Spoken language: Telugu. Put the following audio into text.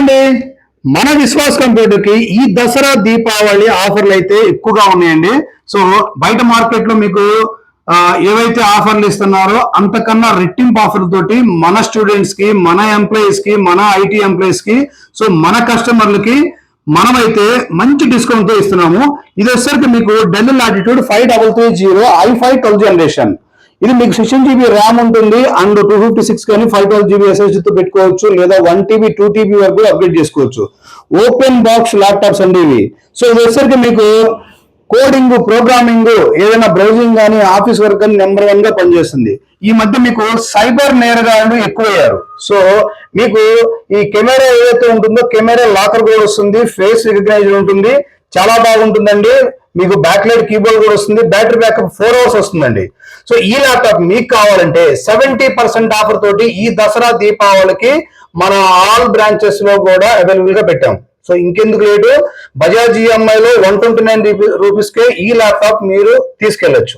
అండి, మన విశ్వాస్ కంప్యూటర్ కి ఈ దసరా దీపావళి ఆఫర్లు అయితే ఎక్కువగా ఉన్నాయండి. సో బయట మార్కెట్ లో మీకు ఏవైతే ఆఫర్లు ఇస్తున్నారో అంతకన్నా రెట్టింపు ఆఫర్ తోటి మన స్టూడెంట్స్ కి, మన ఎంప్లాయీస్ కి, మన ఐటీ ఎంప్లాయీస్ కి, సో మన కస్టమర్లకి మనమైతే మంచి డిస్కౌంట్ తో ఇస్తున్నాము. ఇది వచ్చేసరికి మీకు del latitude 5330 i5 12th generation. ఇది మీకు 16 GB ర్యామ్ ఉంటుంది అండ్ 256 కానీ 512 GB SSD తో పెట్టుకోవచ్చు, లేదా 1 TB 2 TB వరకు అప్గ్రేడ్ చేసుకోవచ్చు. ఓపెన్ బాక్స్ ల్యాప్టాప్స్ అండి ఇవి. సో ఇది వచ్చేసరికి మీకు కోడింగ్, ప్రోగ్రామింగ్, ఏదైనా బ్రౌజింగ్ కానీ ఆఫీస్ వర్క్ కానీ నెంబర్ 1 గా పనిచేస్తుంది. ఈ మధ్య మీకు సైబర్ నేరగాళ్లు ఎక్కువయ్యారు. సో మీకు ఈ కెమెరా ఏదైతే ఉంటుందో కెమెరా లాకర్ కూడా వస్తుంది, ఫేస్ రికగ్నైజర్ ఉంటుంది, చాలా బాగుంటుందండి. మీకు బ్యాక్ లైట్ కీబోర్డ్ కూడా వస్తుంది, బ్యాటరీ బ్యాకప్ 4 hours వస్తుందండి. సో ఈ ల్యాప్టాప్ మీకు కావాలంటే 70% ఆఫర్ తోటి ఈ దసరా దీపావళికి మన ఆల్ బ్రాంచెస్ లో కూడా అవైలబుల్ గా పెట్టాం. సో ఇంకెందుకు లేటు, బజాజ్ ఈఎంఐ లో 129 రూపీస్ కే ఈ ల్యాప్టాప్ మీరు తీసుకెళ్లొచ్చు.